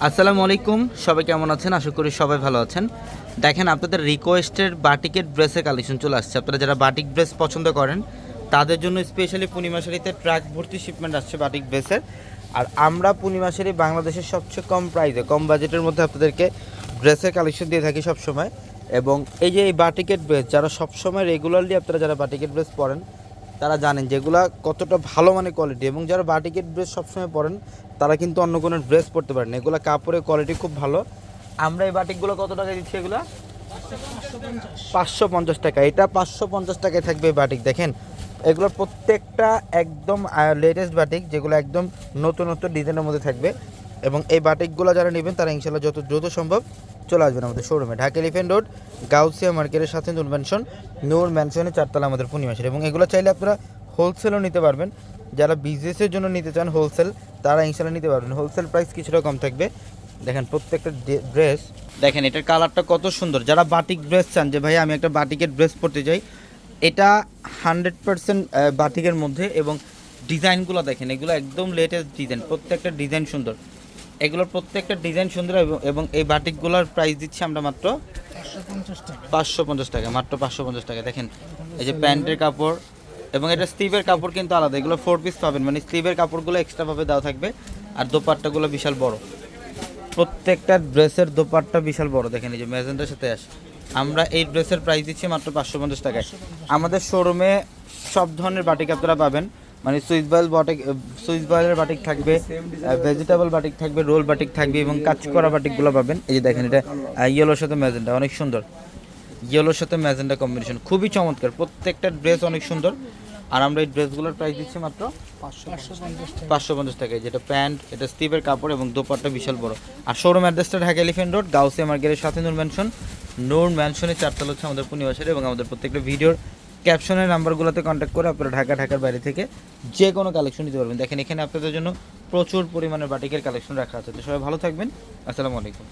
আসসালামু আলাইকুম, সবাই কেমন আছেন? আশা করি সবাই ভালো আছেন। দেখেন, আপনাদের রিকোয়েস্টের বাটিকের ড্রেসের কালেকশন চলে আসছে। আপনারা যারা বাটিক ড্রেস পছন্দ করেন তাদের জন্য স্পেশালি পূর্ণিমা শাড়িতে ট্রাক ভর্তি শিপমেন্ট আসছে বাটিক ড্রেসের। আর আমরা পূর্ণিমা শাড়ি বাংলাদেশের সবচেয়ে কম প্রাইসে, কম বাজেটের মধ্যে আপনাদেরকে ড্রেসের কালেকশন দিয়ে থাকি সবসময়। এবং এই যে এই বাটিকের ড্রেস, যারা সবসময় রেগুলারলি আপনারা যারা বাটিকের ড্রেস পরেন তারা জানেন যেগুলা কতটা ভালো মানের কোয়ালিটি। এবং যারা বাটিকের ড্রেস সবসময় পরেন তারা কিন্তু অন্য কোনো ড্রেস পরতে পারেন, এগুলো কাপড়ের কোয়ালিটি খুব ভালো। আমরা এই বাটিকগুলো কত টাকা দিচ্ছি? এগুলো 550 টাকা। এটা 550 টাকায় থাকবে এই বাটিক। দেখেন, এগুলোর প্রত্যেকটা একদম লেটেস্ট বাটিক, যেগুলো একদম নতুন নতুন ডিজাইনের মধ্যে থাকবে। এবং এই বাটিকগুলো যারা নেবেন তারা ইনশাল্লাহ যত দ্রুত সম্ভব চলে আসবেন আমাদের শোরুমে, ঢাকা এলিফ্যান্ট রোড, গাউসিয়া মার্কেটের সাথে নূর ম্যানশনের 4তলা আমাদের পূর্ণিমা শাড়ি। এবং এগুলো চাইলে আপনারা হোলসেলও নিতে পারবেন। যারা বিজনেসের জন্য নিতে চান হোলসেল, তারা ইনশাল্লাহ নিতে পারবেন। হোলসেল প্রাইস কিছুটা কম থাকবে। দেখেন প্রত্যেকটা ড্রেস, দেখেন এটার কালারটা কত সুন্দর। যারা বাটিক ড্রেস চান যে ভাই আমি একটা বাটিকের ড্রেস পরতে চাই, এটা 100% বাটিকের মধ্যে। এবং ডিজাইনগুলো দেখেন, এগুলো একদম লেটেস্ট ডিজাইন, প্রত্যেকটা ডিজাইন সুন্দর। এগুলোর প্রত্যেকটা ডিজাইন সুন্দর। এবং এই বাটিকগুলোর প্রাইস দিচ্ছি আমরা মাত্র 550 টাকা, মাত্র 550 টাকা। দেখেন এই যে প্যান্টের কাপড়, এবং এটা স্লিভের কাপড় কিন্তু আলাদা। এগুলো 4 পিস পাবেন, মানে স্লিভের কাপড়গুলো এক্সট্রাভাবে দেওয়া থাকবে। আর দোপাট্টাগুলো বিশাল বড়, প্রত্যেকটা ড্রেসের দোপাট্টা বিশাল বড়। দেখেন এই যে ম্যাজেন্টার সাথে আসে। আমরা এই ড্রেসের প্রাইস দিচ্ছি মাত্র 550 টাকায়। আমাদের শোরুমে সব ধরনের বাটিক আপনারা পাবেন, মানে সুইস বয়েলের বাটিক থাকবে, ভেজিটেবল বাটিক থাকবে, রোল বাটিক থাকবে, এবং কাজ করা বাটিকগুলো পাবেন। এই যে দেখেন, এটা ইয়েলোর সাথে ম্যাজেন্টা, অনেক সুন্দর। ইয়েলোর সাথে ম্যাজেন্টা কম্বিনেশন খুবই চমৎকার, প্রত্যেকটা ড্রেস অনেক সুন্দর। আর আমরা এই ড্রেসগুলোর প্রাইস দিচ্ছি মাত্র 550 টাকায়। যেটা প্যান্ট, এটা স্টিভের কাপড়, এবং দোপাট্টা বিশাল বড়। আর শোরুম অ্যাড্রেসটা ঢাকা এলিফ্যান্ট রোড, গাউসিয়া মার্কেটের সাথে নূর ম্যানশনের 4তলা হচ্ছে আমাদের পূর্ণিমা শাড়ি। এবং আমাদের প্রত্যেকটা ভিডিওর ক্যাপশনের নাম্বারগুলোতে কন্ট্যাক্ট করে আপনারা ঢাকার বাইরে থেকে যে কোনো কালেকশন নিতে পারবেন। দেখেন এখানে আপনাদের জন্য প্রচুর পরিমাণে বাটিকের কালেকশন রাখা আছে। তো সবাই ভালো থাকবেন। আসসালামু আলাইকুম।